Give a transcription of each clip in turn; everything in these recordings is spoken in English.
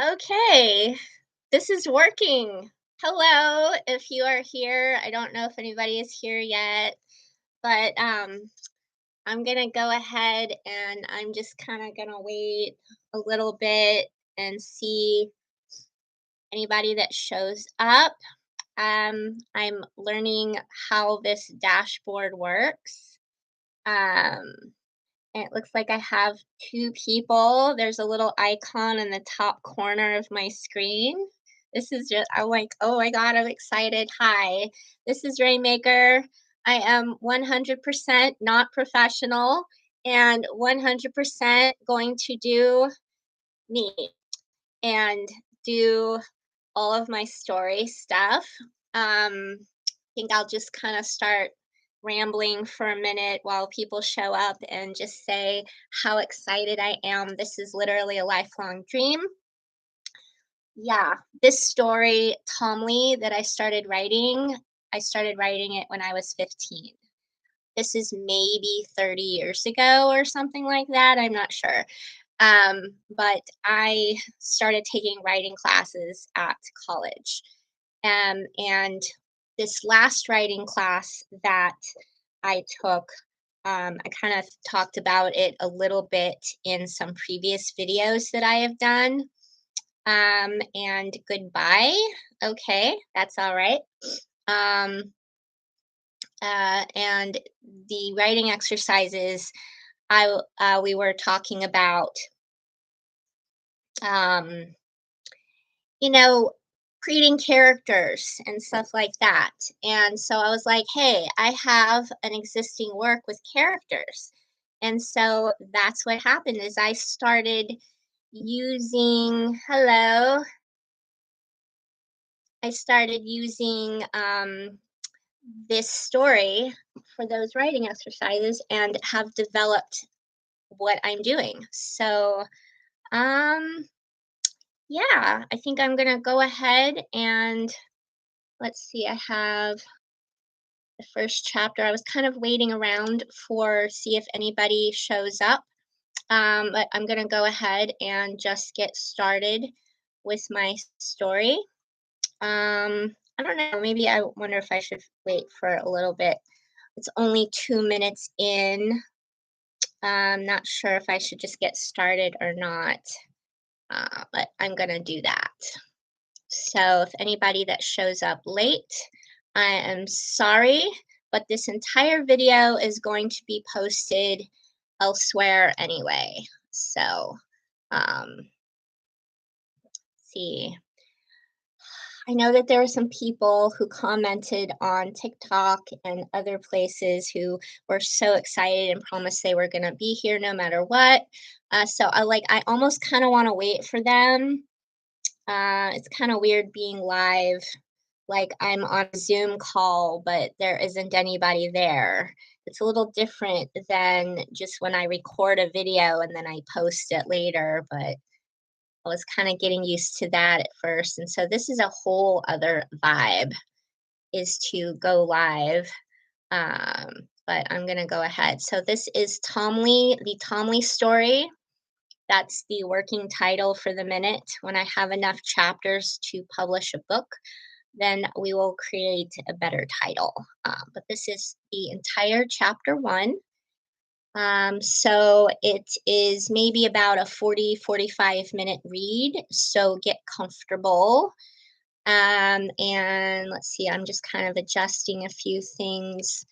Okay, this is working. Hello, if you are here. I don't know if anybody is here yet, but I'm gonna go ahead and I'm just kind of gonna wait a little bit and see anybody that shows up. I'm learning how this dashboard works. Um, and it looks like I have two people. There's a little icon in the top corner of my screen. This is just, I'm like, oh my God, I'm excited. Hi, this is Rainmaker. I am 100% not professional and 100% going to do me and do all of my story stuff. I think I'll just kind of start rambling for a minute while people show up and just say how excited I am. This is literally a lifelong dream. Yeah, this story, Tomli, that I started writing it when I was 15. This is maybe 30 years ago or something like that. I'm not sure. But I started taking writing classes at college. And this last writing class that I took, I kind of talked about it a little bit in some previous videos that I have done. And goodbye. Okay, that's all right. Um, and the writing exercises, we were talking about um, you know, creating characters and stuff like that. And so I was like, hey, I have an existing work with characters. And so that's what happened is I started using I started using this story for those writing exercises and have developed what I'm doing. So um yeah, I think I'm gonna go ahead and let's see, I have the first chapter. I was kind of waiting around for see if anybody shows up. But I'm gonna go ahead and just get started with my story. I don't know, maybe I wonder if I should wait for a little bit. It's only 2 minutes in. I'm not sure if I should just get started or not, but I'm gonna do that. So if anybody that shows up late, I am sorry, but this entire video is going to be posted elsewhere anyway. So, let's see. I know that there were some people who commented on TikTok and other places who were so excited and promised they were going to be here no matter what. So I almost kind of want to wait for them. It's kind of weird being live, like I'm on a Zoom call, but there isn't anybody there. It's a little different than just when I record a video and then I post it later, but I was kind of getting used to that at first. And so this is a whole other vibe is to go live. But I'm going to go ahead. So this is Tomli, the Tomli story. That's the working title for the minute. When I have enough chapters to publish a book, then we will create a better title. But this is the entire chapter one. So it is maybe about a 45 minute read. So get comfortable. And let's see, I'm just kind of adjusting a few things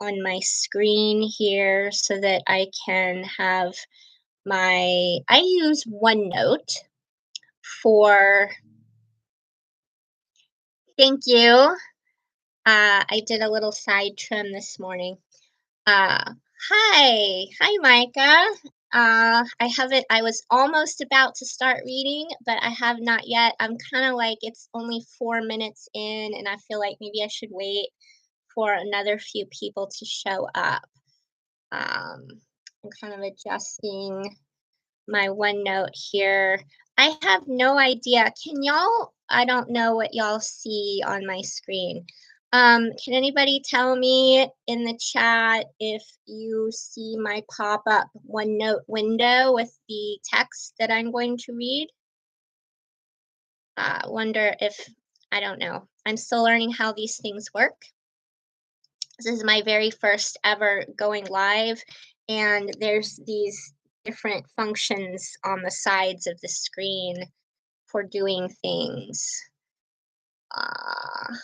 on my screen here so that I can have I use OneNote for, thank you. I did a little side trim this morning. Uh, hi, Micah. I haven't. I was almost about to start reading, but I have not yet. I'm kind of like it's only 4 minutes in, and I feel like maybe I should wait for another few people to show up. I'm kind of adjusting my OneNote here. I have no idea. Can y'all? I don't know what y'all see on my screen. Can anybody tell me in the chat if you see my pop-up OneNote window with the text that I'm going to read? Wonder if, I don't know. I'm still learning how these things work. This is my very first ever going live, and there's these different functions on the sides of the screen for doing things. Uh,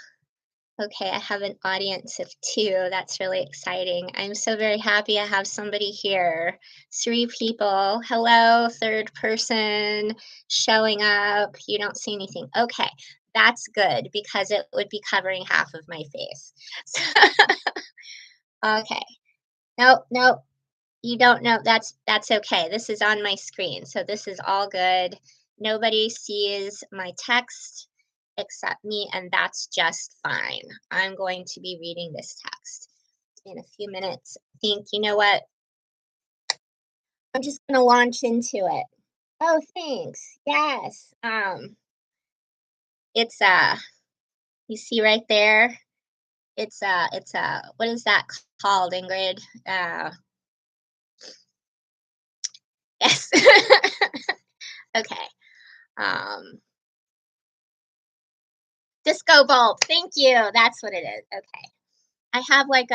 okay, I have an audience of 2. That's really exciting. I'm so very happy I have somebody here. 3 people. Hello, third person showing up. You don't see anything. Okay, that's good because it would be covering half of my face. Okay. Nope, nope. You don't know. That's okay. This is on my screen, so this is all good. Nobody sees my text except me, and that's just fine. I'm going to be reading this text in a few minutes. I think, you know what? I'm just gonna launch into it. Oh, thanks. Yes. It's you see right there? It's what is that called, Ingrid? Yes. Okay. Um, Disco bulb. Thank you. That's what it is. Okay. I have like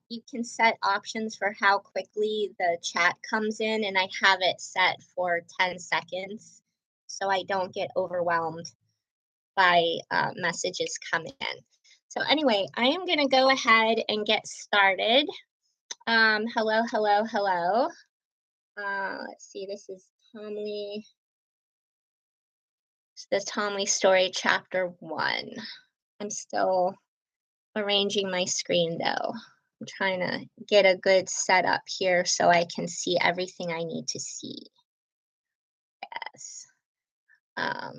you can set options for how quickly the chat comes in, and I have it set for 10 seconds so I don't get overwhelmed by messages coming in. So, anyway, I am going to go ahead and get started. Hello, hello, hello. Let's see, this is Tomli. The Tomli story, chapter 1. I'm still arranging my screen though. I'm trying to get a good setup here so I can see everything I need to see. Yes. Um,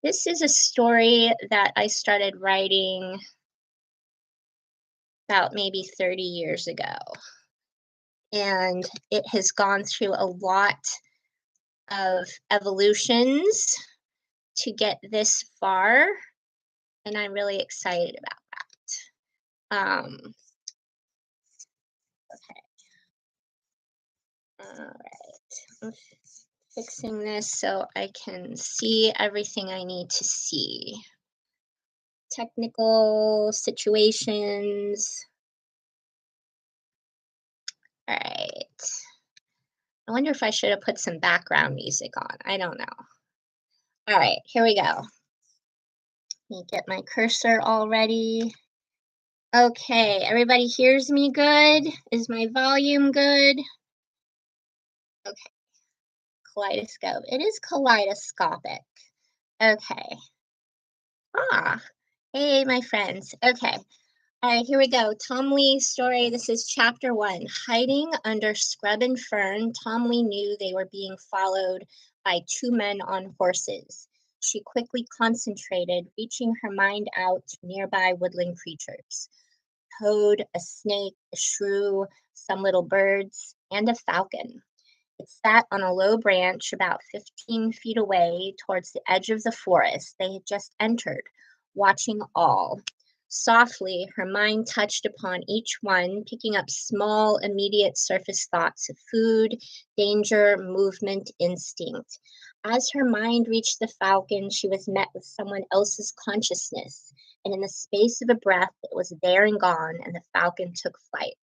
this is a story that I started writing about maybe 30 years ago. And it has gone through a lot of evolutions to get this far. And I'm really excited about that. Okay. All right. I'm fixing this so I can see everything I need to see. Technical situations. All right. I wonder if I should have put some background music on. I don't know. All right, here we go. Let me get my cursor all ready. Okay, everybody hears me good? Is my volume good? Okay. Kaleidoscope. It is kaleidoscopic. Okay. Hey, my friends. Okay. All right, here we go. Tomli's story. This is chapter 1. Hiding under scrub and fern, Tomli knew they were being followed by 2 men on horses. She quickly concentrated, reaching her mind out to nearby woodland creatures. Toad, a snake, a shrew, some little birds, and a falcon. It sat on a low branch about 15 feet away towards the edge of the forest they had just entered, watching all. Softly, her mind touched upon each one, picking up small, immediate surface thoughts of food, danger, movement, instinct. As her mind reached the falcon, she was met with someone else's consciousness, and in the space of a breath, it was there and gone, and the falcon took flight.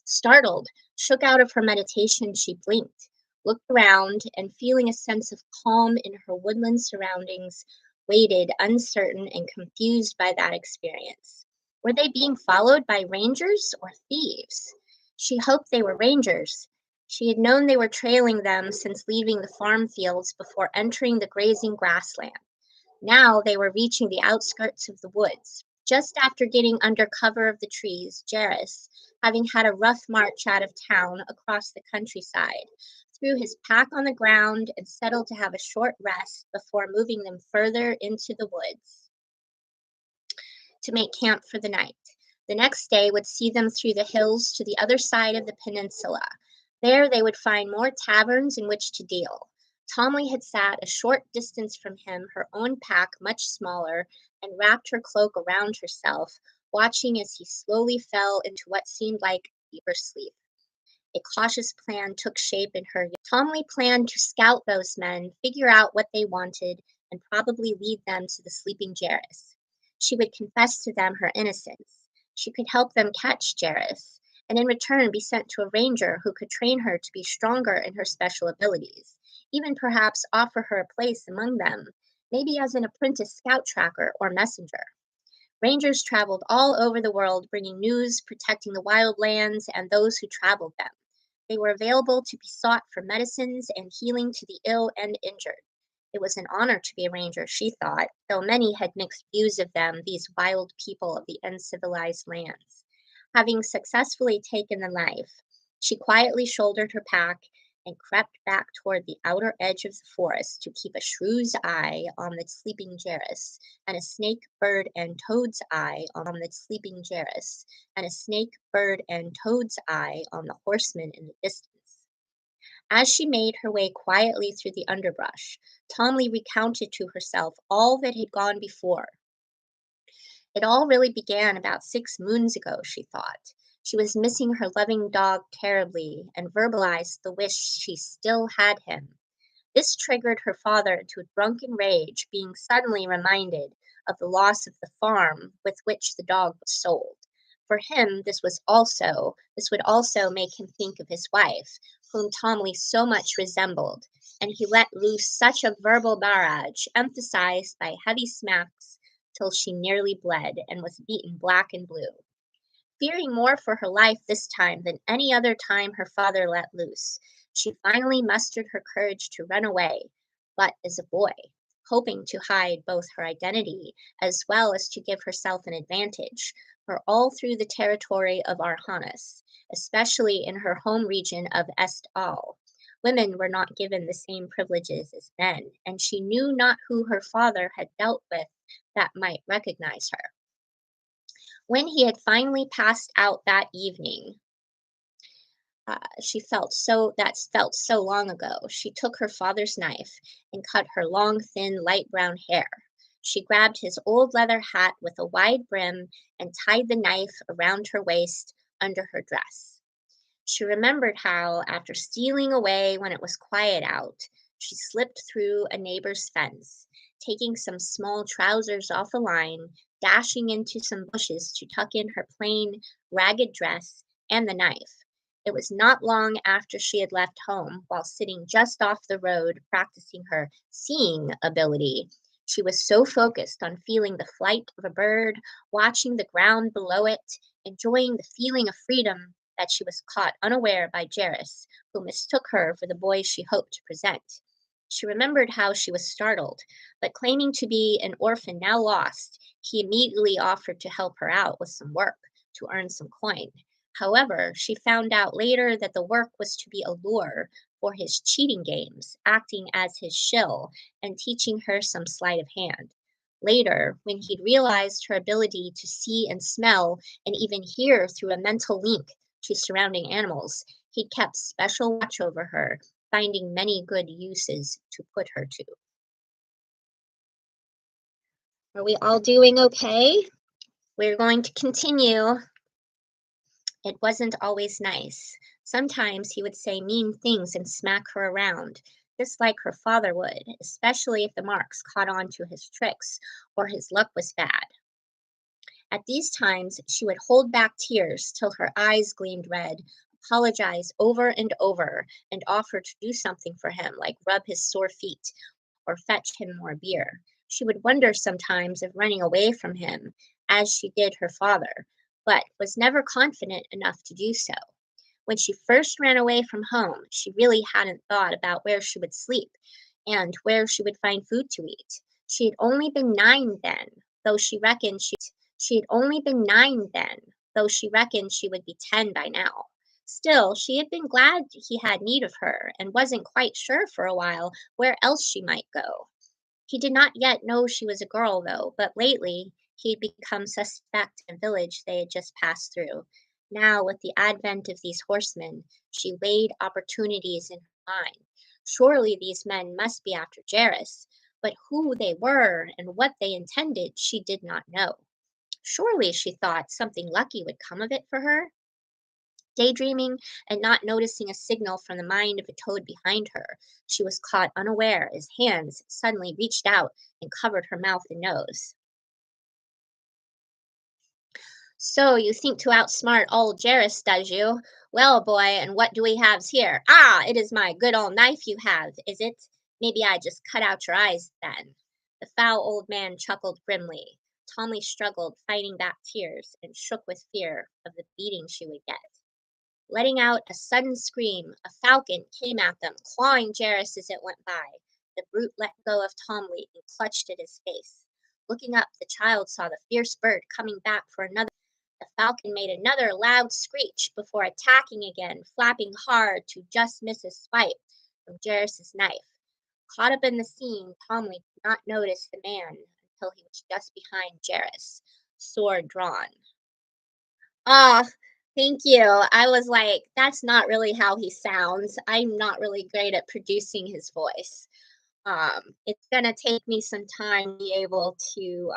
Startled, shook out of her meditation, she blinked, looked around, and feeling a sense of calm in her woodland surroundings, waited, uncertain and confused by that experience. Were they being followed by rangers or thieves? She hoped they were rangers. She had known they were trailing them since leaving the farm fields before entering the grazing grassland. Now they were reaching the outskirts of the woods. Just after getting under cover of the trees, Jairus, having had a rough march out of town across the countryside, threw his pack on the ground and settled to have a short rest before moving them further into the woods to make camp for the night. The next day would see them through the hills to the other side of the peninsula. There they would find more taverns in which to deal. Tomli had sat a short distance from him, her own pack much smaller, and wrapped her cloak around herself, watching as he slowly fell into what seemed like deeper sleep. A cautious plan took shape in her. Tomli planned to scout those men, figure out what they wanted, and probably lead them to the sleeping Jairus. She would confess to them her innocence. She could help them catch Jairus, and in return be sent to a ranger who could train her to be stronger in her special abilities, even perhaps offer her a place among them, maybe as an apprentice scout tracker or messenger. Rangers traveled all over the world bringing news, protecting the wild lands and those who traveled them. They were available to be sought for medicines and healing to the ill and injured. It was an honor to be a ranger, she thought, though many had mixed views of them, these wild people of the uncivilized lands. Having successfully taken the life, she quietly shouldered her pack and crept back toward the outer edge of the forest to keep a shrew's eye on the sleeping Jairus, and a snake, bird, and toad's eye on the sleeping Jairus, and a snake, bird, and toad's eye on the horseman in the distance. As she made her way quietly through the underbrush, Tomli recounted to herself all that had gone before. It all really began about 6 moons ago, she thought. She was missing her loving dog terribly and verbalized the wish she still had him. This triggered her father into a drunken rage, being suddenly reminded of the loss of the farm with which the dog was sold. For him, this would also make him think of his wife, whom Tomley so much resembled, and he let loose such a verbal barrage, emphasized by heavy smacks, till she nearly bled and was beaten black and blue. Fearing more for her life this time than any other time her father let loose, she finally mustered her courage to run away, but as a boy, hoping to hide both her identity as well as to give herself an advantage, for all through the territory of Arhanas, especially in her home region of Est Al, women were not given the same privileges as men, and she knew not who her father had dealt with that might recognize her. When he had finally passed out that evening, felt so long ago. She took her father's knife and cut her long, thin, light brown hair. She grabbed his old leather hat with a wide brim and tied the knife around her waist under her dress. She remembered how, after stealing away when it was quiet out, she slipped through a neighbor's fence, taking some small trousers off a line, dashing into some bushes to tuck in her plain, ragged dress and the knife. It was not long after she had left home, while sitting just off the road practicing her seeing ability. She was so focused on feeling the flight of a bird, watching the ground below it, enjoying the feeling of freedom, that she was caught unaware by Jairus, who mistook her for the boy she hoped to present. She remembered how she was startled, but claiming to be an orphan now lost, he immediately offered to help her out with some work to earn some coin. However, she found out later that the work was to be a lure for his cheating games, acting as his shill and teaching her some sleight of hand. Later, when he'd realized her ability to see and smell and even hear through a mental link to surrounding animals, he'd kept special watch over her, finding many good uses to put her to. Are we all doing okay? We're going to continue. It wasn't always nice. Sometimes he would say mean things and smack her around, just like her father would, especially if the marks caught on to his tricks or his luck was bad. At these times, she would hold back tears till her eyes gleamed red, apologize over and over, and offer to do something for him, like rub his sore feet or fetch him more beer. She would wonder sometimes of running away from him, as she did her father, but was never confident enough to do so. When she first ran away from home, she really hadn't thought about where she would sleep and where she would find food to eat. She had only been 9 then, though she had only been 9 then, though she reckoned she would be 10 by now. Still, she had been glad he had need of her, and wasn't quite sure for a while where else she might go. He did not yet know she was a girl, though, but lately he'd become suspect in a village they had just passed through. Now, with the advent of these horsemen, she weighed opportunities in her mind. Surely these men must be after Jairus, but who they were and what they intended she did not know. Surely, she thought, something lucky would come of it for her. Daydreaming and not noticing a signal from the mind of a toad behind her, she was caught unaware as hands suddenly reached out and covered her mouth and nose. So you think to outsmart old Jerris, does you? Well, boy, and what do we have here? Ah, it is my good old knife you have, is it? Maybe I just cut out your eyes then. The foul old man chuckled grimly. Tommy struggled, fighting back tears, and shook with fear of the beating she would get. Letting out a sudden scream, a falcon came at them, clawing Jerris as it went by. The brute let go of Tomli and clutched at his face. Looking up, the child saw the fierce bird coming back for another. The falcon made another loud screech before attacking again, flapping hard to just miss a swipe from Jerris's knife. Caught up in the scene, Tomli did not notice the man until he was just behind Jerris, sword drawn. Ah, thank you. I was like, that's not really how he sounds. I'm not really great at producing his voice. It's gonna take me some time to be able to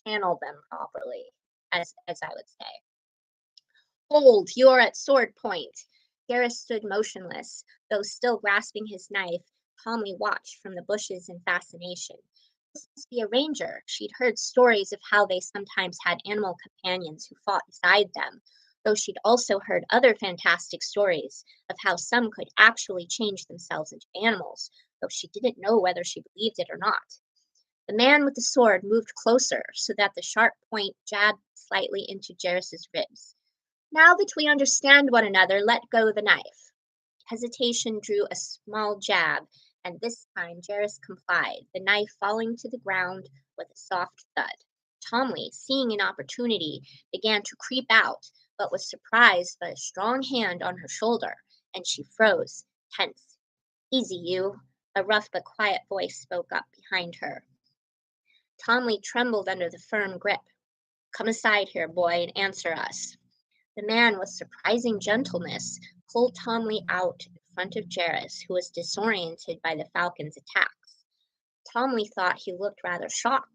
channel them properly, as I would say. Hold, you are at sword point. Garrus stood motionless, though still grasping his knife. Calmly watched from the bushes in fascination. This must be a ranger. She'd heard stories of how they sometimes had animal companions who fought beside them, though she'd also heard other fantastic stories of how some could actually change themselves into animals, though she didn't know whether she believed it or not. The man with the sword moved closer so that the sharp point jabbed slightly into Jairus's ribs. Now that we understand one another, let go the knife. Hesitation drew a small jab, and this time Jairus complied, the knife falling to the ground with a soft thud. Tomli, seeing an opportunity, began to creep out, but was surprised by a strong hand on her shoulder, and she froze, tense. Easy, you, a rough but quiet voice spoke up behind her. Tomli trembled under the firm grip. Come aside here, boy, and answer us. The man, with surprising gentleness, pulled Tomli out in front of Jairus, who was disoriented by the falcon's attacks. Tomli thought he looked rather shocked,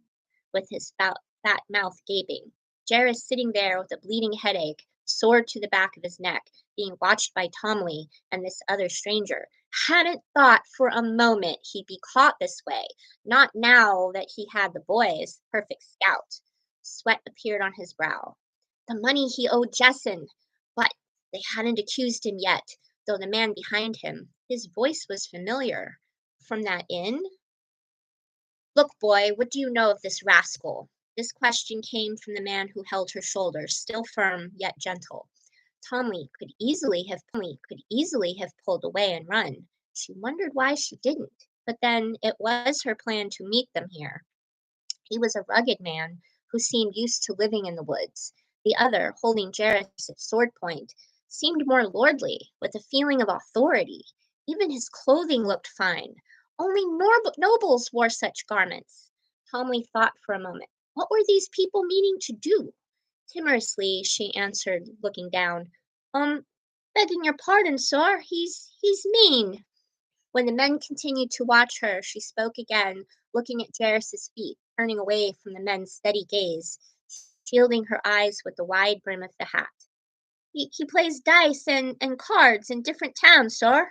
with his fat mouth gaping. Jairus sitting there with a bleeding headache, sword to the back of his neck, being watched by Tomli and this other stranger, hadn't thought for a moment he'd be caught this way, not now that he had the boy as perfect scout. Sweat appeared on his brow. The money he owed Jessen, but they hadn't accused him yet, though the man behind him, his voice was familiar. From that inn? Look, boy, what do you know of this rascal? This question came from the man who held her shoulder, still firm yet gentle. Tomli could easily have pulled away and run. She wondered why she didn't, but then it was her plan to meet them here. He was a rugged man who seemed used to living in the woods. The other, holding Jairus at sword point, seemed more lordly, with a feeling of authority. Even his clothing looked fine. Only nobles wore such garments. Tomli thought for a moment. What were these people meaning to do? Timorously, she answered, looking down. Begging your pardon, sir, he's mean. When the men continued to watch her, she spoke again, looking at Jairus's feet, turning away from the men's steady gaze, shielding her eyes with the wide brim of the hat. He plays dice and cards in different towns, sir.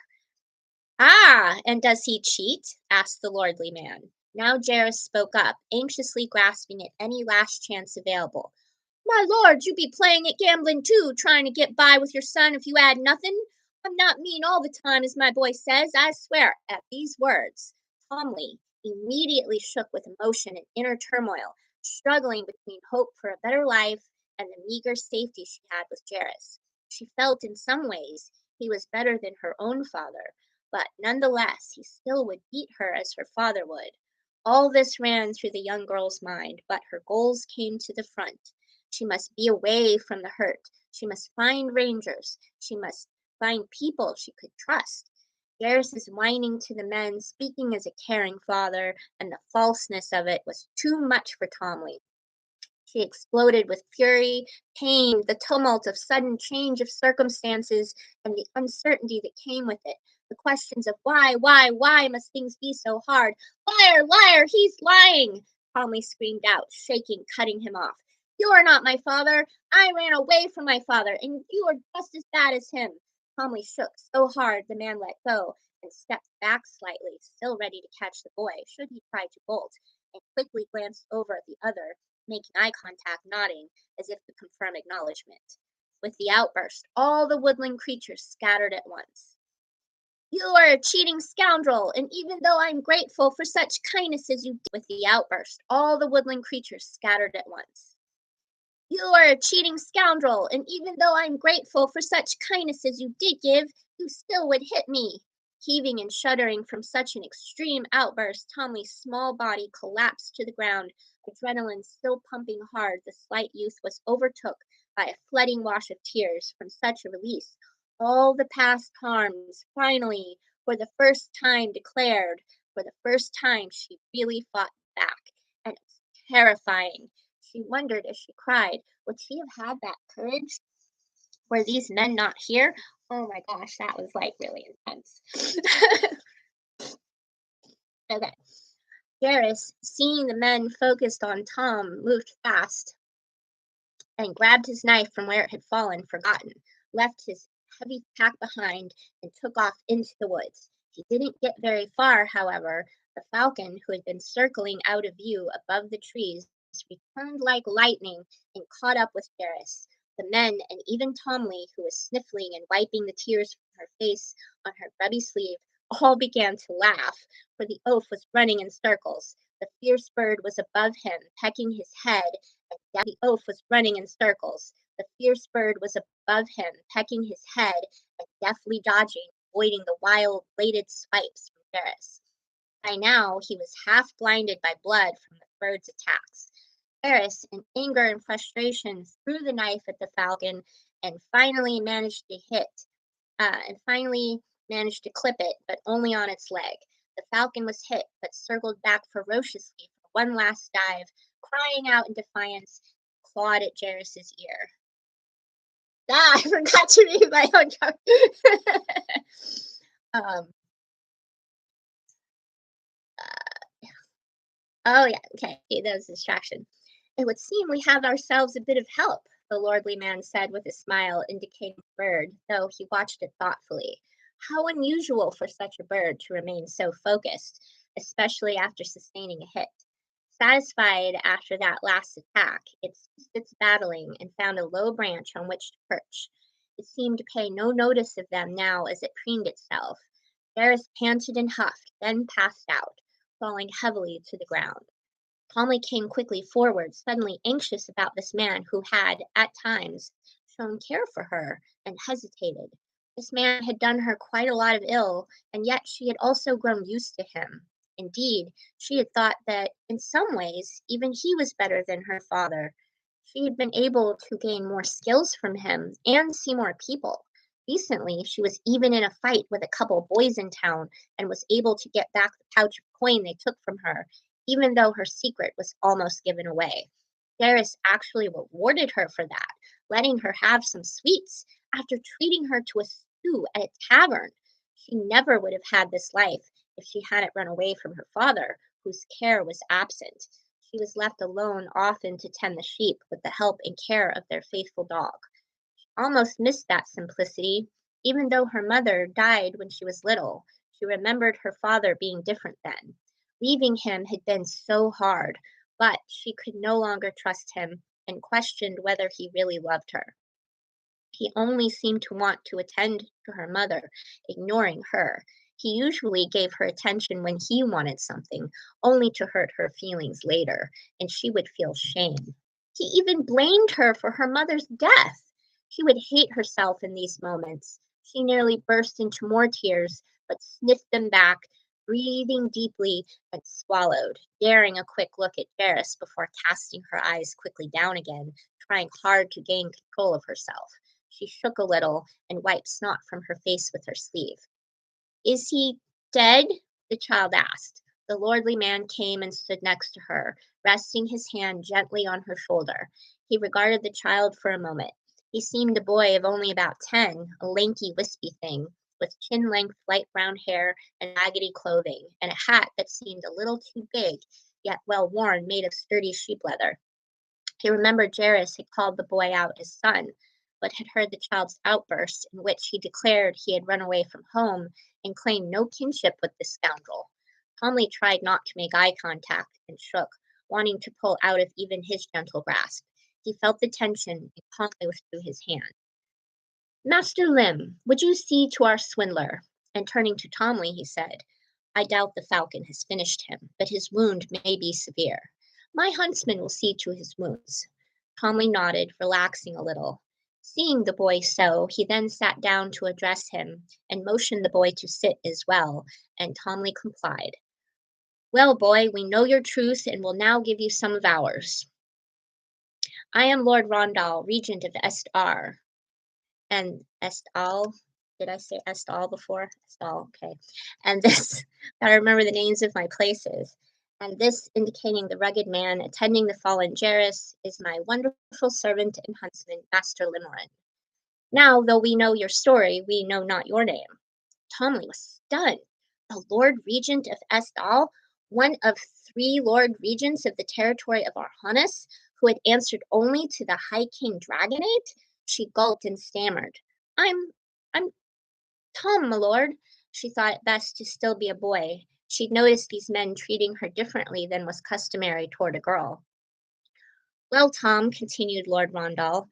Ah, and does he cheat? Asked the lordly man. Now Jairus spoke up, anxiously grasping at any last chance available. My lord, you be playing at gambling too, trying to get by with your son if you add nothing. I'm not mean all the time, as my boy says, I swear. At these words, Tomli immediately shook with emotion and inner turmoil, struggling between hope for a better life and the meager safety she had with Jairus. She felt in some ways he was better than her own father, but nonetheless he still would beat her as her father would. All this ran through the young girl's mind, but her goals came to the front. She must be away from the hurt. She must find rangers. She must find people she could trust. Garrus's whining to the men, speaking as a caring father, and the falseness of it was too much for Tomli. She exploded with fury, pain, the tumult of sudden change of circumstances, and the uncertainty that came with it. The questions of why must things be so hard? Liar, liar, he's lying! Tomli screamed out, shaking, cutting him off. You are not my father. I ran away from my father, and you are just as bad as him. Tomli shook so hard the man let go and stepped back slightly, still ready to catch the boy should he try to bolt, and quickly glanced over at the other, making eye contact, nodding as if to confirm acknowledgement. With the outburst, all the woodland creatures scattered at once. You are a cheating scoundrel, and even though I'm grateful for such kindness as you did, with the outburst, all the woodland creatures scattered at once. You are a cheating scoundrel, and even though I'm grateful for such kindness as you did give, you still would hit me. Heaving and shuddering from such an extreme outburst, Tomli's small body collapsed to the ground, adrenaline still pumping hard. The slight youth was overtook by a flooding wash of tears from such a release. All the past harms finally, for the first time, declared. For the first time, she really fought back, and it was terrifying. She wondered as she cried, would she have had that courage? Were these men not here? Oh my gosh, that was like really intense. Okay. Garrus, seeing the men focused on Tom, moved fast and grabbed his knife from where it had fallen, forgotten, left his heavy pack behind, and took off into the woods. He didn't get very far, however. The falcon, who had been circling out of view above the trees, returned like lightning and caught up with Garrus. The men, and even Tomli, who was sniffling and wiping the tears from her face on her grubby sleeve, all began to laugh, for the oaf was running in circles. The fierce bird was above him, pecking his head, and the oaf was running in circles. The fierce bird was above him, pecking his head and deftly dodging, avoiding the wild bladed swipes from Garrus. By now, he was half blinded by blood from the bird's attacks. Garrus, in anger and frustration, threw the knife at the falcon and finally managed to clip it, but only on its leg. The falcon was hit, but circled back ferociously for one last dive, crying out in defiance, clawed at Garrus's ear. Ah, I forgot to read my own joke. um, oh yeah, okay, that was a distraction. It would seem we have ourselves a bit of help, the lordly man said with a smile, indicating the bird, though he watched it thoughtfully. How unusual for such a bird to remain so focused, especially after sustaining a hit. Satisfied after that last attack, it ceased its battling and found a low branch on which to perch. It seemed to pay no notice of them now as it preened itself. Varys panted and huffed, then passed out, falling heavily to the ground. Tomli came quickly forward, suddenly anxious about this man who had, at times, shown care for her, and hesitated. This man had done her quite a lot of ill, and yet she had also grown used to him. Indeed, she had thought that, in some ways, even he was better than her father. She had been able to gain more skills from him and see more people. Recently, she was even in a fight with a couple boys in town and was able to get back the pouch of coin they took from her, even though her secret was almost given away. Garrus actually rewarded her for that, letting her have some sweets after treating her to a stew at a tavern. She never would have had this life if she hadn't run away from her father, whose care was absent. She was left alone often to tend the sheep with the help and care of their faithful dog. She almost missed that simplicity. Even though her mother died when she was little, she remembered her father being different then. Leaving him had been so hard, but she could no longer trust him and questioned whether he really loved her. He only seemed to want to attend to her mother, ignoring her. He usually gave her attention when he wanted something, only to hurt her feelings later, and she would feel shame. He even blamed her for her mother's death. She would hate herself in these moments. She nearly burst into more tears, but sniffed them back, breathing deeply, and swallowed, daring a quick look at Varys before casting her eyes quickly down again, trying hard to gain control of herself. She shook a little and wiped snot from her face with her sleeve. Is he dead? The child asked. The lordly man came and stood next to her, resting his hand gently on her shoulder. He regarded the child for a moment. He seemed a boy of only about 10, a lanky, wispy thing, with chin-length light brown hair and raggedy clothing, and a hat that seemed a little too big, yet well worn, made of sturdy sheep leather. He remembered Jairus had called the boy out as son, but had heard the child's outburst in which he declared he had run away from home and claimed no kinship with the scoundrel. Tomli tried not to make eye contact and shook, wanting to pull out of even his gentle grasp. He felt the tension and calmly withdrew his hand. Master Lim, would you see to our swindler? And turning to Tomli, he said, I doubt the falcon has finished him, but his wound may be severe. My huntsman will see to his wounds. Tomli nodded, relaxing a little. Seeing the boy so, he then sat down to address him and motioned the boy to sit as well, and Tomli complied. Well, boy, we know your truth and will now give you some of ours. I am Lord Rondal, regent of Est-Ar, and Est-Al. Did I say Est-Al before? Est-Al, okay. And this, gotta remember the names of my places. And this indicating the rugged man attending the fallen Jairus is my wonderful servant and huntsman, Master Limerin. Now, though we know your story, we know not your name. Tomli was stunned. The Lord Regent of Est-Al, one of 3 Lord Regents of the territory of Arhanis, who had answered only to the High King Dragonate? She gulped and stammered. I'm Tom, my lord. She thought it best to still be a boy. She'd noticed these men treating her differently than was customary toward a girl. Well, Tom, continued Lord Rondal,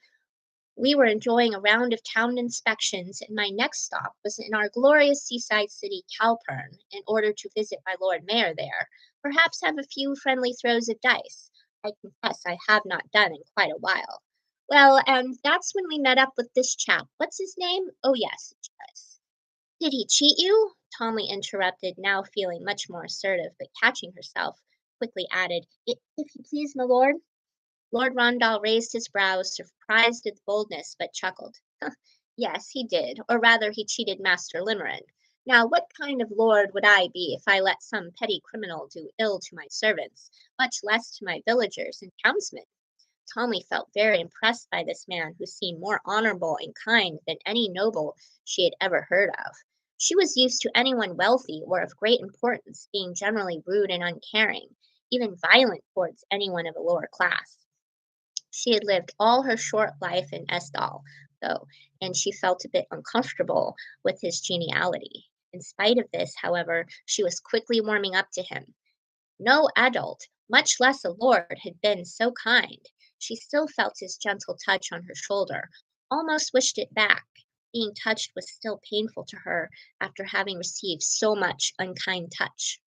we were enjoying a round of town inspections, and my next stop was in our glorious seaside city, Calpurn, in order to visit my Lord Mayor there, perhaps have a few friendly throws of dice. I confess I have not done in quite a while. Well, and that's when we met up with this chap. What's his name? Oh, yes, Did he cheat you? Tomli interrupted, now feeling much more assertive, but catching herself, quickly added, If you please, my lord. Lord Rondal raised his brows, surprised at the boldness, but chuckled. Yes, he did, or rather he cheated Master Limerin. Now, what kind of lord would I be if I let some petty criminal do ill to my servants, much less to my villagers and townsmen? Tommy felt very impressed by this man who seemed more honorable and kind than any noble she had ever heard of. She was used to anyone wealthy or of great importance being generally rude and uncaring, even violent towards anyone of a lower class. She had lived all her short life in Estal, though, and she felt a bit uncomfortable with his geniality. In spite of this, however, she was quickly warming up to him. No adult, much less a lord, had been so kind. She still felt his gentle touch on her shoulder, almost wished it back. Being touched was still painful to her after having received so much unkind touch.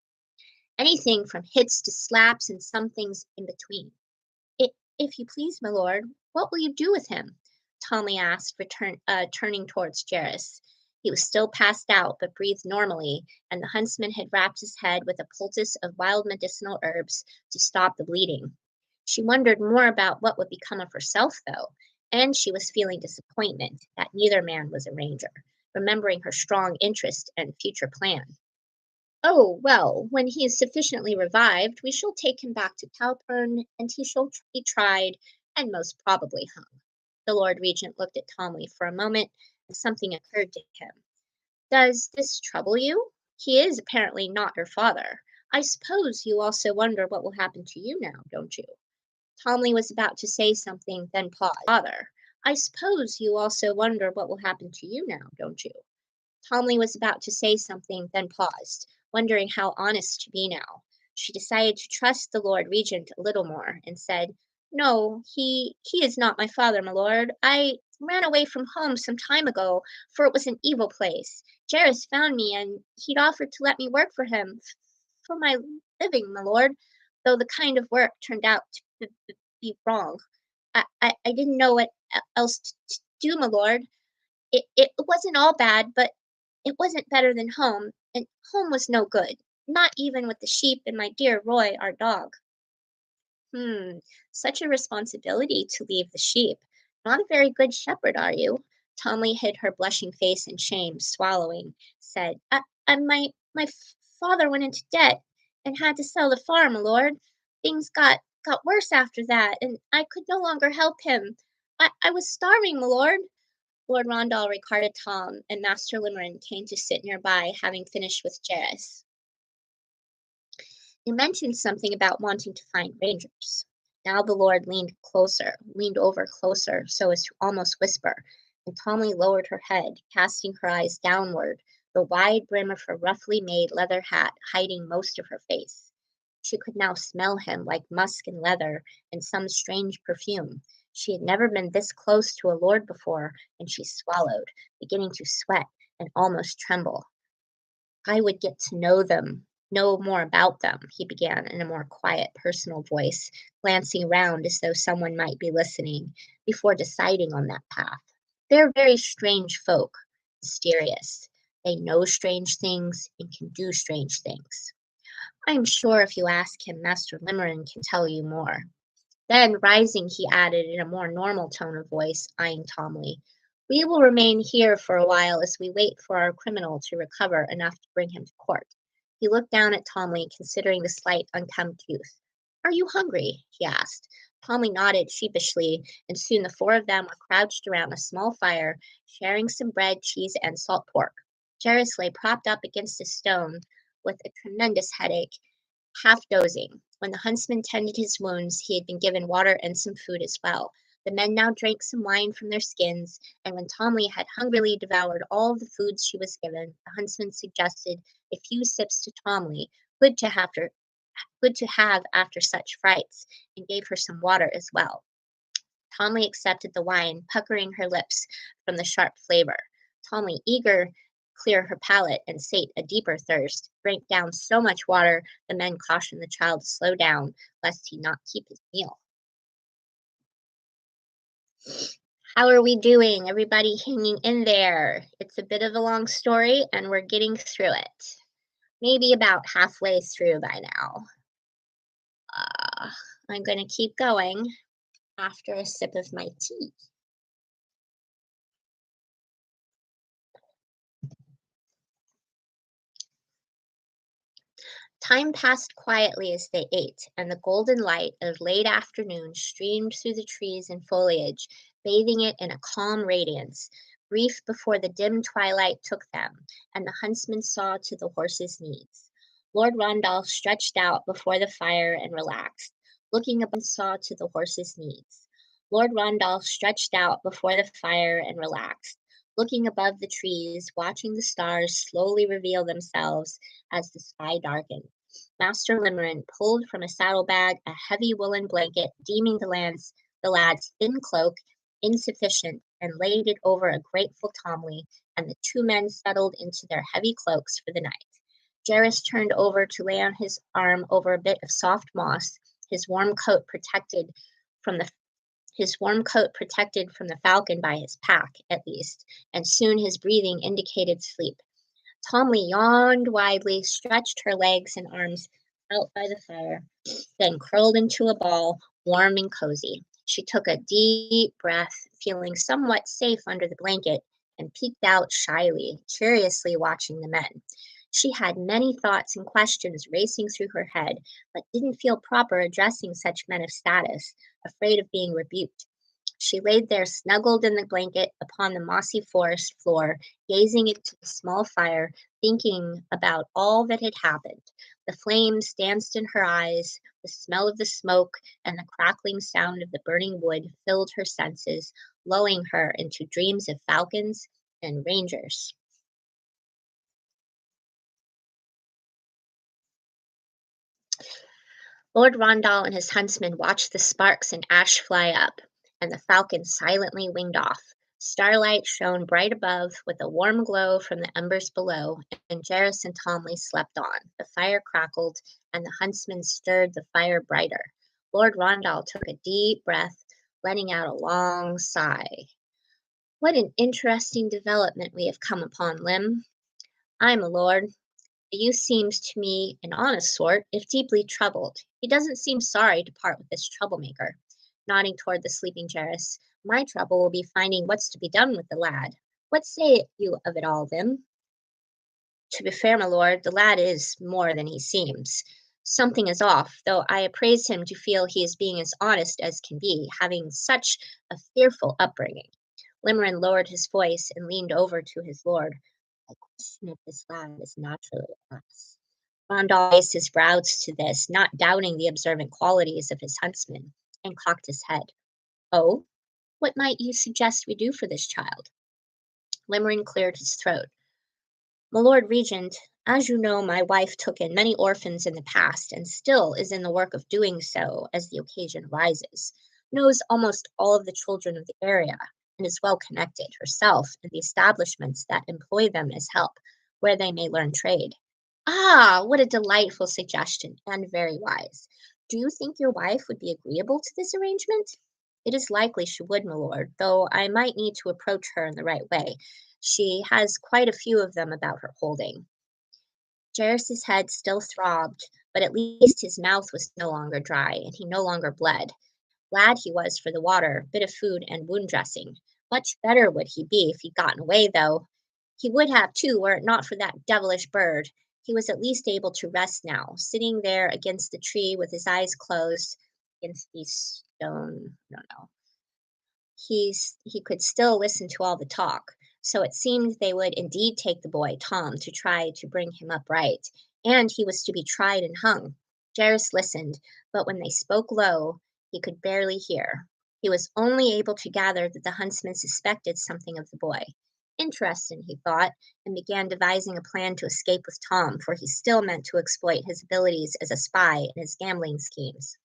Anything from hits to slaps and some things in between. If you please, my lord, what will you do with him? Tommy asked, turning towards Jairus. He was still passed out, but breathed normally, and the huntsman had wrapped his head with a poultice of wild medicinal herbs to stop the bleeding. She wondered more about what would become of herself, though, and she was feeling disappointment that neither man was a ranger, remembering her strong interest and future plan. Oh, well, when he is sufficiently revived, we shall take him back to Calpurn, and he shall be tried and most probably hung. The Lord Regent looked at Tomley for a moment, and something occurred to him. Does this trouble you? He is apparently not your father. I suppose you also wonder what will happen to you now, don't you? Tomley was about to say something, then paused. Father, I suppose you also wonder what will happen to you now, don't you? Tomley was about to say something, then paused, wondering how honest to be now. She decided to trust the Lord Regent a little more, and said, No, he is not my father, my lord. I ran away from home some time ago, for it was an evil place. Jairus found me, and he'd offered to let me work for him, for my living, my lord, though the kind of work turned out to be wrong. I didn't know what else to do, my lord. It wasn't all bad, but it wasn't better than home, and home was no good, not even with the sheep and my dear Roy, our dog. Hmm, such a responsibility to leave the sheep. Not a very good shepherd, are you? Tomley hid her blushing face in shame, swallowing, said, my father went into debt and had to sell the farm, my lord. Things got worse after that, and I could no longer help him. I was starving, my lord. Lord Rondal regarded Tom, and Master Limerin came to sit nearby, having finished with Jairus. You mentioned something about wanting to find rangers. Now the Lord leaned over closer, so as to almost whisper, and Tommy lowered her head, casting her eyes downward, the wide brim of her roughly made leather hat hiding most of her face. She could now smell him like musk and leather and some strange perfume. She had never been this close to a lord before, and she swallowed, beginning to sweat and almost tremble. I would get to know more about them, he began in a more quiet, personal voice, glancing round as though someone might be listening, before deciding on that path. They're very strange folk, mysterious. They know strange things and can do strange things. I'm sure if you ask him, Master Limerin can tell you more. Then, rising, he added in a more normal tone of voice, eyeing Tomli, we will remain here for a while as we wait for our criminal to recover enough to bring him to court. He looked down at Tomli, considering the slight, unkempt youth. Are you hungry? He asked. Tomli nodded sheepishly, and soon the four of them were crouched around a small fire, sharing some bread, cheese, and salt pork. Jairus lay propped up against a stone with a tremendous headache, half dozing. When the huntsman tended his wounds, he had been given water and some food as well. The men now drank some wine from their skins, and when Tomli had hungrily devoured all the foods she was given, the huntsman suggested a few sips to Tomli, good to have after such frights, and gave her some water as well. Tomli accepted the wine, puckering her lips from the sharp flavor. Tomli, eager to clear her palate and sate a deeper thirst, drank down so much water the men cautioned the child to slow down, lest he not keep his meal. How are we doing? Everybody hanging in there? It's a bit of a long story, and we're getting through it. Maybe about halfway through by now. I'm going to keep going after a sip of my tea. Time passed quietly as they ate, and the golden light of late afternoon streamed through the trees and foliage, bathing it in a calm radiance. Brief before the dim twilight took them, and the huntsman saw to the horses' needs. Lord Rondolph stretched out before the fire and relaxed, looking up and saw to the horses' needs. Lord Rondolph stretched out before the fire and relaxed, looking above the trees, watching the stars slowly reveal themselves as the sky darkened. Master Limerin pulled from a saddlebag a heavy woolen blanket, deeming the lad's thin cloak insufficient, and laid it over a grateful Tomli, and the two men settled into their heavy cloaks for the night. Jairus turned over to lay on his arm over a bit of soft moss, his warm coat protected from the falcon by his pack, at least, and soon his breathing indicated sleep. Tomli yawned widely, stretched her legs and arms out by the fire, then curled into a ball, warm and cozy. She took a deep breath, feeling somewhat safe under the blanket, and peeked out shyly, curiously watching the men. She had many thoughts and questions racing through her head, but didn't feel proper addressing such men of status, afraid of being rebuked. She laid there snuggled in the blanket upon the mossy forest floor, gazing into the small fire, thinking about all that had happened. The flames danced in her eyes, the smell of the smoke and the crackling sound of the burning wood filled her senses, lulling her into dreams of falcons and rangers. Lord Rondal and his huntsmen watched the sparks and ash fly up, and the falcon silently winged off. Starlight shone bright above, with a warm glow from the embers below, and Jairus and Tomli slept on. The fire crackled, and the huntsmen stirred the fire brighter. Lord Rondal took a deep breath, letting out a long sigh. What an interesting development we have come upon, Lim. I'm a lord. The youth seems to me an honest sort, if deeply troubled. He doesn't seem sorry to part with this troublemaker. Nodding toward the sleeping Jairus, my trouble will be finding what's to be done with the lad. What say you of it all, Vim? To be fair, my lord, the lad is more than he seems. Something is off, though I appraise him to feel he is being as honest as can be, having such a fearful upbringing. Limerin lowered his voice and leaned over to his lord. I question if this lad is naturally us. Rondal raised his brows to this, not doubting the observant qualities of his huntsman. and cocked his head. Oh, what might you suggest we do for this child? Limerick cleared his throat. My Lord Regent, as you know, my wife took in many orphans in the past and still is in the work of doing so as the occasion arises, knows almost all of the children of the area, and is well connected herself in the establishments that employ them as help, where they may learn trade. Ah, what a delightful suggestion, and very wise. Do you think your wife would be agreeable to this arrangement? It is likely she would, my lord, though I might need to approach her in the right way. She has quite a few of them about her holding. Jairus's head still throbbed, but at least his mouth was no longer dry, and he no longer bled. Glad he was for the water, bit of food, and wound dressing. Much better would he be if he'd gotten away, though. He would have, too, were it not for that devilish bird. He was at least able to rest now, sitting there against the tree with his eyes closed against the stone. No. He could still listen to all the talk, so it seemed they would indeed take the boy, Tom, to try to bring him upright, and he was to be tried and hung. Jairus listened, but when they spoke low, he could barely hear. He was only able to gather that the huntsman suspected something of the boy. Interesting, he thought, and began devising a plan to escape with Tom, for he still meant to exploit his abilities as a spy in his gambling schemes.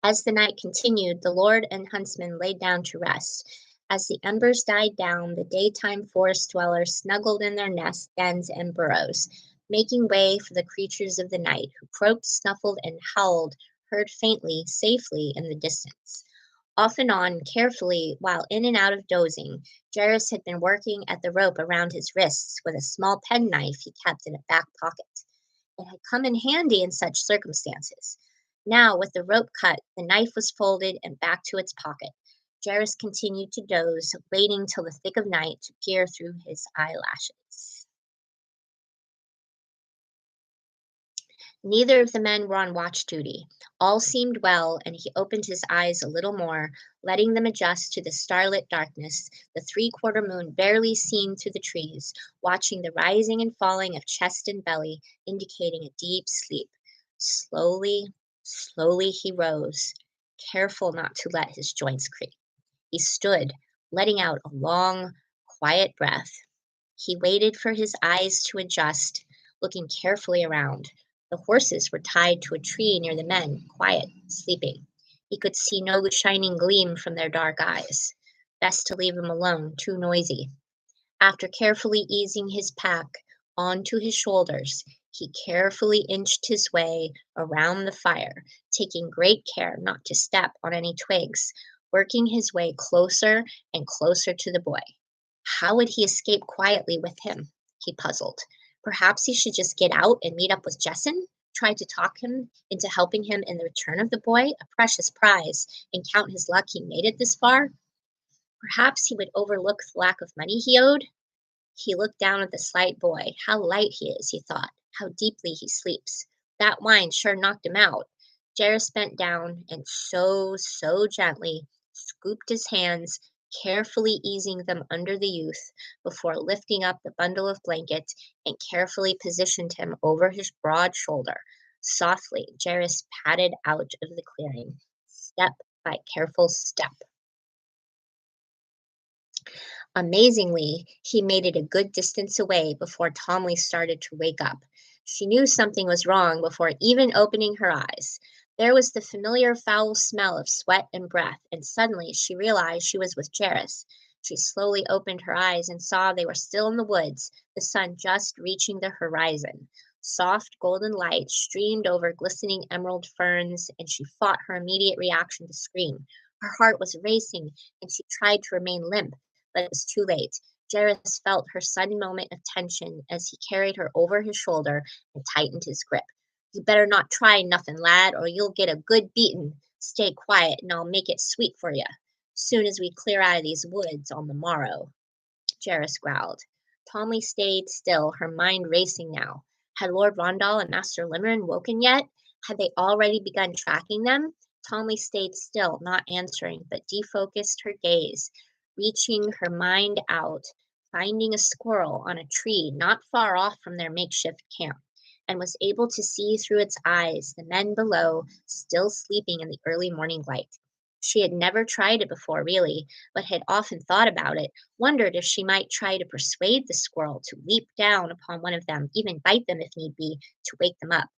As the night continued, the lord and huntsman laid down to rest. As the embers died down, the daytime forest dwellers snuggled in their nests, dens, and burrows, making way for the creatures of the night, who croaked, snuffled, and howled, heard faintly, safely in the distance. Off and on, carefully, while in and out of dozing, Jairus had been working at the rope around his wrists with a small penknife he kept in a back pocket. It had come in handy in such circumstances. Now, with the rope cut, the knife was folded and back to its pocket. Jairus continued to doze, waiting till the thick of night to peer through his eyelashes. Neither of the men were on watch duty. All seemed well, and he opened his eyes a little more, letting them adjust to the starlit darkness, the three-quarter moon barely seen through the trees, watching the rising and falling of chest and belly, indicating a deep sleep. Slowly, slowly he rose, careful not to let his joints creak. He stood, letting out a long, quiet breath. He waited for his eyes to adjust, looking carefully around. The horses were tied to a tree near the men, quiet, sleeping. He could see no shining gleam from their dark eyes. Best to leave them alone, too noisy. After carefully easing his pack onto his shoulders, he carefully inched his way around the fire, taking great care not to step on any twigs, working his way closer and closer to the boy. How would he escape quietly with him? He puzzled. Perhaps he should just get out and meet up with Jessen, try to talk him into helping him in the return of the boy, a precious prize, and count his luck he made it this far. Perhaps he would overlook the lack of money he owed. He looked down at the slight boy. How light he is, he thought. How deeply he sleeps. That wine sure knocked him out. Jairus bent down and so gently scooped his hands, carefully easing them under the youth before lifting up the bundle of blankets and carefully positioned him over his broad shoulder. Softly, Jairus padded out of the clearing, step by careful step. Amazingly, he made it a good distance away before Tomli started to wake up. She knew something was wrong before even opening her eyes. There was the familiar foul smell of sweat and breath, and suddenly she realized she was with Jairus. She slowly opened her eyes and saw they were still in the woods, the sun just reaching the horizon. Soft golden light streamed over glistening emerald ferns, and she fought her immediate reaction to scream. Her heart was racing, and she tried to remain limp, but it was too late. Jairus felt her sudden moment of tension as he carried her over his shoulder and tightened his grip. You better not try nothing, lad, or you'll get a good beating. Stay quiet, and I'll make it sweet for you, soon as we clear out of these woods on the morrow. Jairus growled. Tomli stayed still, her mind racing now. Had Lord Rondal and Master Limerick woken yet? Had they already begun tracking them? Tomli stayed still, not answering, but defocused her gaze, reaching her mind out, finding a squirrel on a tree not far off from their makeshift camp. and was able to see through its eyes the men below still sleeping in the early morning light. She had never tried it before, really, but had often thought about it, wondered if she might try to persuade the squirrel to leap down upon one of them, even bite them if need be, to wake them up.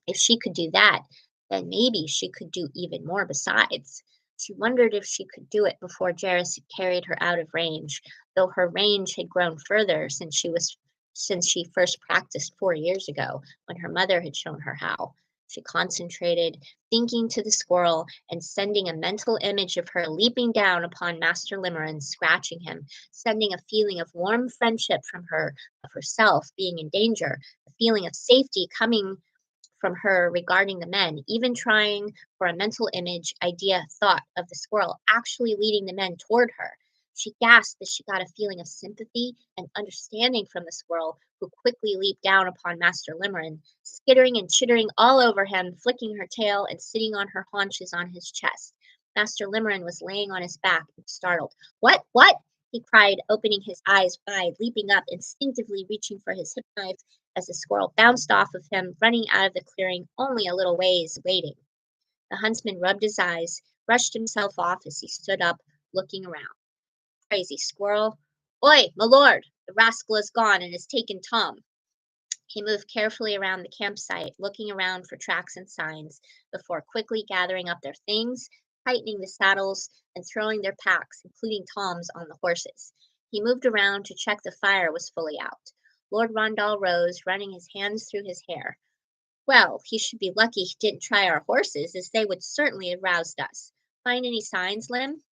If she could do that, then maybe she could do even more besides. She wondered if she could do it before Jairus had carried her out of range, though her range had grown further since she first practiced 4 years ago when her mother had shown her how. She concentrated, thinking to the squirrel and sending a mental image of her leaping down upon Master Limerin, scratching him, sending a feeling of warm friendship from her, of herself being in danger, a feeling of safety coming from her regarding the men, even trying for a mental image, idea, thought of the squirrel actually leading the men toward her. She gasped as she got a feeling of sympathy and understanding from the squirrel, who quickly leaped down upon Master Limerin, skittering and chittering all over him, flicking her tail and sitting on her haunches on his chest. Master Limerin was laying on his back, startled. What? What? He cried, opening his eyes wide, leaping up, instinctively reaching for his hip knife as the squirrel bounced off of him, running out of the clearing only a little ways, waiting. The huntsman rubbed his eyes, brushed himself off as he stood up, looking around. Crazy squirrel. Oi, my lord! The rascal is gone and has taken Tom. He moved carefully around the campsite, looking around for tracks and signs, before quickly gathering up their things, tightening the saddles, and throwing their packs, including Tom's, on the horses. He moved around to check the fire was fully out. Lord Rondal rose, running his hands through his hair. Well, he should be lucky he didn't try our horses, as they would certainly have roused us. Find any signs, Lim?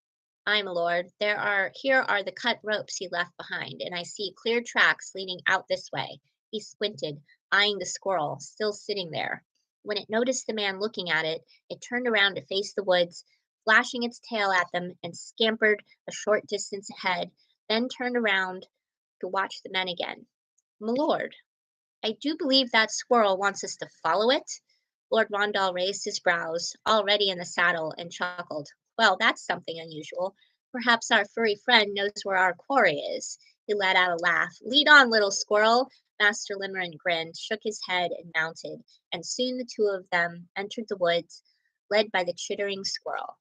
Aye, my lord. Here are the cut ropes he left behind, and I see clear tracks leading out this way. He squinted, eyeing the squirrel, still sitting there. When it noticed the man looking at it, it turned around to face the woods, flashing its tail at them, and scampered a short distance ahead, then turned around to watch the men again. My lord, I do believe that squirrel wants us to follow it. Lord Rondal raised his brows, already in the saddle, and chuckled. Well, that's something unusual. Perhaps our furry friend knows where our quarry is. He let out a laugh. Lead on, little squirrel. Master Limerin grinned, shook his head, and mounted, and soon the two of them entered the woods, led by the chittering squirrel.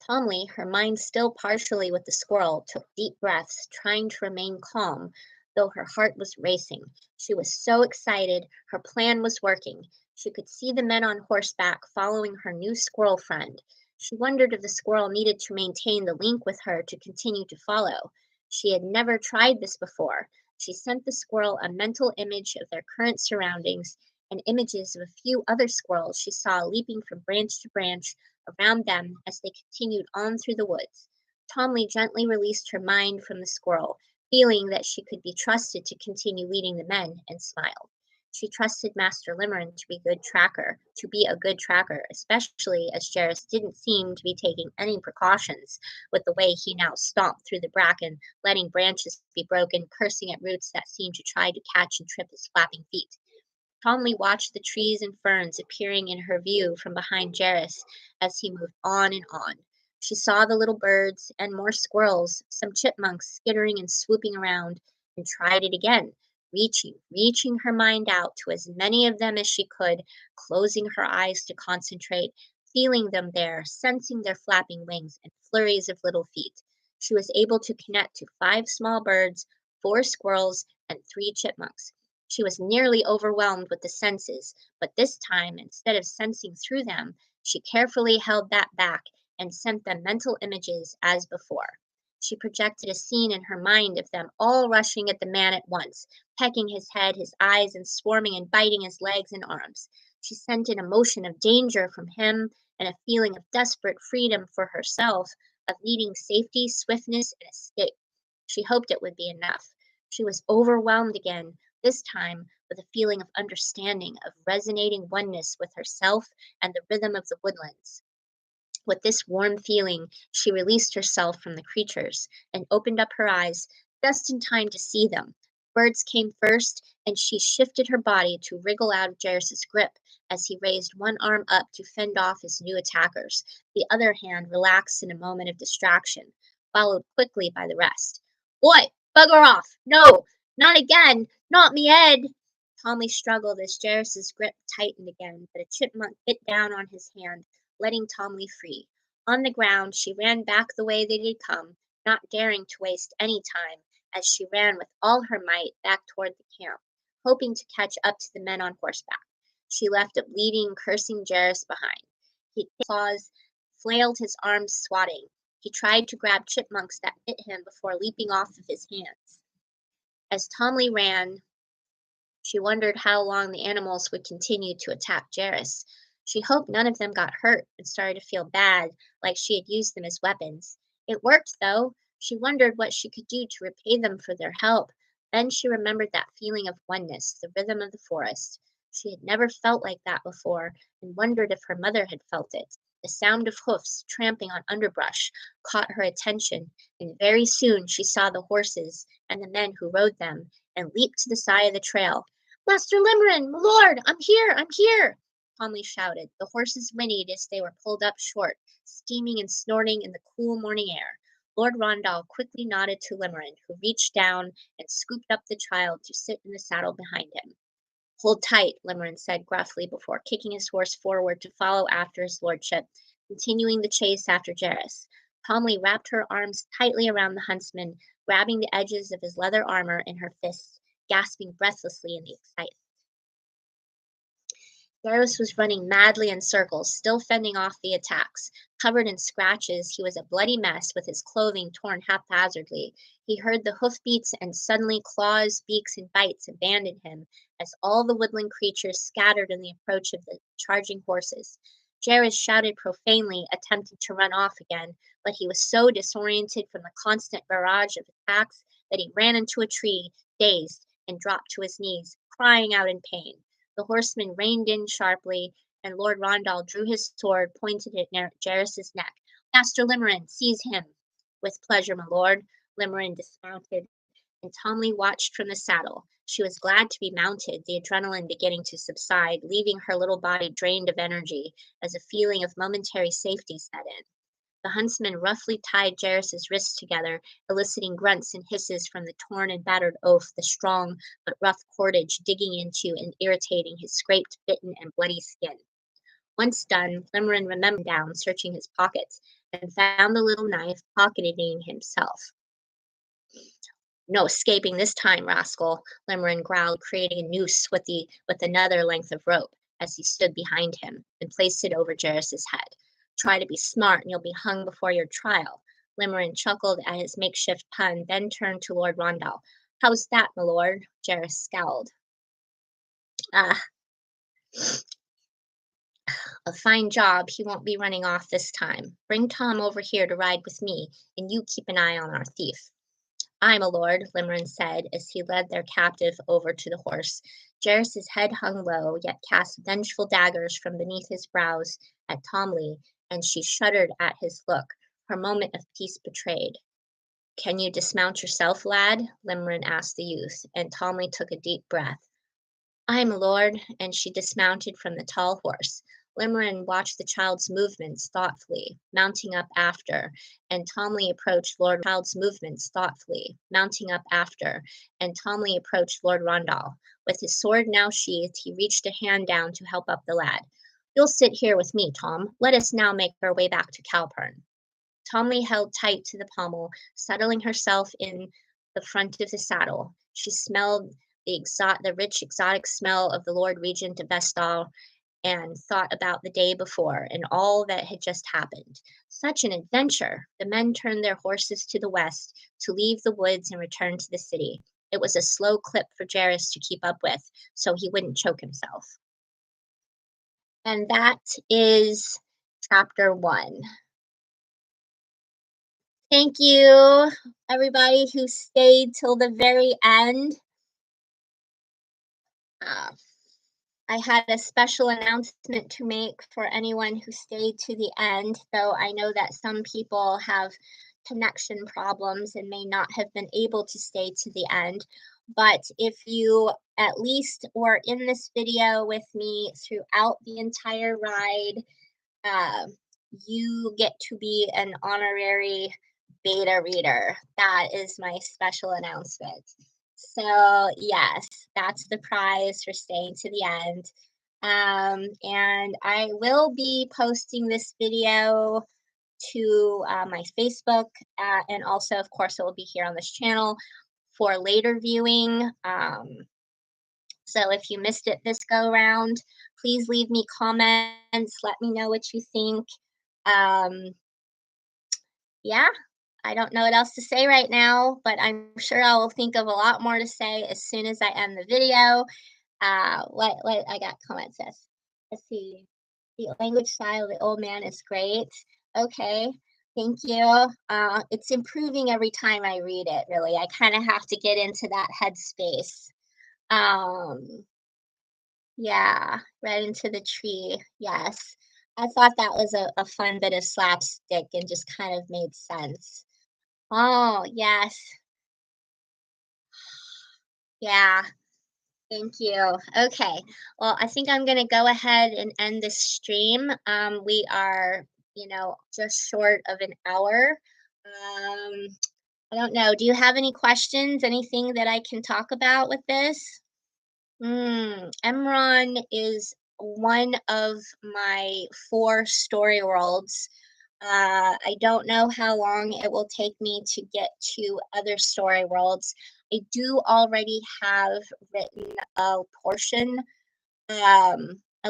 Tomli, her mind still partially with the squirrel, took deep breaths, trying to remain calm, though her heart was racing. She was so excited, her plan was working. She could see the men on horseback following her new squirrel friend. She wondered if the squirrel needed to maintain the link with her to continue to follow. She had never tried this before. She sent the squirrel a mental image of their current surroundings and images of a few other squirrels she saw leaping from branch to branch around them as they continued on through the woods. Tomli gently released her mind from the squirrel, feeling that she could be trusted to continue leading the men, and smiled. She trusted Master Limerin to be a good tracker, especially as Jairus didn't seem to be taking any precautions with the way he now stomped through the bracken, letting branches be broken, cursing at roots that seemed to try to catch and trip his flapping feet. Calmly watched the trees and ferns appearing in her view from behind Jairus as he moved on and on. She saw the little birds and more squirrels, some chipmunks skittering and swooping around, and tried it again, reaching her mind out to as many of them as she could, closing her eyes to concentrate, feeling them there, sensing their flapping wings and flurries of little feet. She was able to connect to 5 small birds, 4 squirrels, and 3 chipmunks. She was nearly overwhelmed with the senses, but this time, instead of sensing through them, she carefully held that back and sent them mental images as before. She projected a scene in her mind of them all rushing at the man at once, pecking his head, his eyes, and swarming and biting his legs and arms. She sent an emotion of danger from him and a feeling of desperate freedom for herself, of needing safety, swiftness, and escape. She hoped it would be enough. She was overwhelmed again, this time with a feeling of understanding, of resonating oneness with herself and the rhythm of the woodlands. With this warm feeling, she released herself from the creatures and opened up her eyes just in time to see them. Birds came first, and she shifted her body to wriggle out of Jairus' grip as he raised one arm up to fend off his new attackers. The other hand relaxed in a moment of distraction, followed quickly by the rest. Boy, bugger off! No! Not again! Not me, Ed! Tommy struggled as Jairus's grip tightened again, but a chipmunk bit down on his hand, letting Tommy free. On the ground, she ran back the way they had come, not daring to waste any time, as she ran with all her might back toward the camp, hoping to catch up to the men on horseback. She left a bleeding, cursing Jairus behind. He kicked his claws, flailed his arms, swatting. He tried to grab chipmunks that bit him before leaping off of his hands. As Tomley ran, she wondered how long the animals would continue to attack Jairus. She hoped none of them got hurt and started to feel bad, like she had used them as weapons. It worked, though. She wondered what she could do to repay them for their help. Then she remembered that feeling of oneness, the rhythm of the forest. She had never felt like that before, and wondered if her mother had felt it. The sound of hoofs tramping on underbrush caught her attention, and very soon she saw the horses and the men who rode them, and leaped to the side of the trail. "Master Limerin, my lord, I'm here, I'm here!" Tomley shouted. The horses whinnied as they were pulled up short, steaming and snorting in the cool morning air. Lord Rondal quickly nodded to Limerin, who reached down and scooped up the child to sit in the saddle behind him. "Hold tight," Limerin said gruffly before kicking his horse forward to follow after his lordship, continuing the chase after Jairus. Tomley wrapped her arms tightly around the huntsman, grabbing the edges of his leather armor in her fists, gasping breathlessly in the excitement. Jairus was running madly in circles, still fending off the attacks. Covered in scratches, he was a bloody mess with his clothing torn haphazardly. He heard the hoofbeats, and suddenly claws, beaks, and bites abandoned him as all the woodland creatures scattered in the approach of the charging horses. Jairus shouted profanely, attempting to run off again, but he was so disoriented from the constant barrage of attacks that he ran into a tree, dazed, and dropped to his knees, crying out in pain. The horseman reined in sharply, and Lord Rondal drew his sword, pointed it at Jairus's neck. "Master Limerin, seize him!" "With pleasure, my lord." Limerin dismounted, and Tomley watched from the saddle. She was glad to be mounted, the adrenaline beginning to subside, leaving her little body drained of energy as a feeling of momentary safety set in. The huntsman roughly tied Jairus's wrists together, eliciting grunts and hisses from the torn and battered oaf, the strong but rough cordage digging into and irritating his scraped, bitten, and bloody skin. Once done, Limerin remembered down, searching his pockets, and found the little knife, pocketing himself. "No escaping this time, rascal," Limerin growled, creating a noose with another length of rope as he stood behind him and placed it over Jairus's head. "Try to be smart and you'll be hung before your trial." Limerin chuckled at his makeshift pun, then turned to Lord Rondal. "How's that, my lord?" Jairus scowled. "Ah, a fine job. He won't be running off this time. Bring Tom over here to ride with me, and you keep an eye on our thief." "Aye, my lord," Limerin said as he led their captive over to the horse. Jairus's head hung low, yet cast vengeful daggers from beneath his brows at Tomley, and she shuddered at his look, her moment of peace betrayed. "Can you dismount yourself, lad?" Limerin asked the youth, and Tomley took a deep breath. "Aye, my lord," and she dismounted from the tall horse. Limerin watched the child's movements thoughtfully, mounting up after, and Tomley approached Lord Rondal. With his sword now sheathed, he reached a hand down to help up the lad. "You'll sit here with me, Tom. Let us now make our way back to Calpurn." Tomley held tight to the pommel, settling herself in the front of the saddle. She smelled the rich exotic smell of the Lord Regent of Vestal, and thought about the day before and all that had just happened. Such an adventure! The men turned their horses to the west to leave the woods and return to the city. It was a slow clip for Jairus to keep up with, so he wouldn't choke himself. And that is chapter 1. Thank you, everybody who stayed till the very end. Uh, I had a special announcement to make for anyone who stayed to the end, though I know that some people have connection problems and may not have been able to stay to the end. But if you at least were in this video with me throughout the entire ride, uh, you get to be an honorary beta reader. That is my special announcement. So, yes, that's the prize for staying to the end. And I will be posting this video to my Facebook, and also, of course, it will be here on this channel for later viewing. So if you missed it this go round, please leave me comments. Let me know what you think. Um, yeah, I don't know what else to say right now, but I'm sure I will think of a lot more to say as soon as I end the video. What I got comments says. Let's see. The language style of the old man is great. Okay, thank you. It's improving every time I read it. Really, I kind of have to get into that headspace. Um, yeah, right into the tree. Yes, I thought that was a fun bit of slapstick and just kind of made sense. Oh yes, yeah. Thank you. Okay. Well, I think I'm going to go ahead and end this stream. We are, just short of an hour. I don't know. Do you have any questions? Anything that I can talk about with this? Emron is one of my four story worlds. I don't know how long it will take me to get to other story worlds. I do already have written a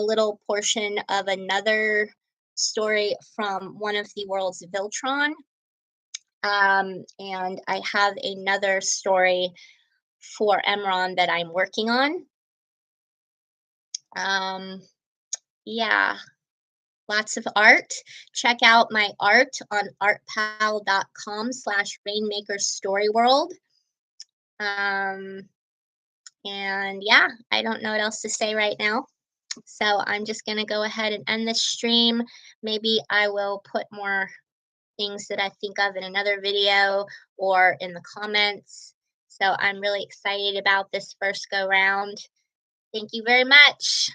little portion of another story from one of the worlds of Viltron. And I have another story for Emron that I'm working on. Um, yeah, lots of art. Check out my art on artpal.com/rainmakerstoryworld. Um, and yeah, I don't know what else to say right now. So I'm just going to go ahead and end this stream. Maybe I will put more things that I think of in another video or in the comments. So I'm really excited about this first go round. Thank you very much.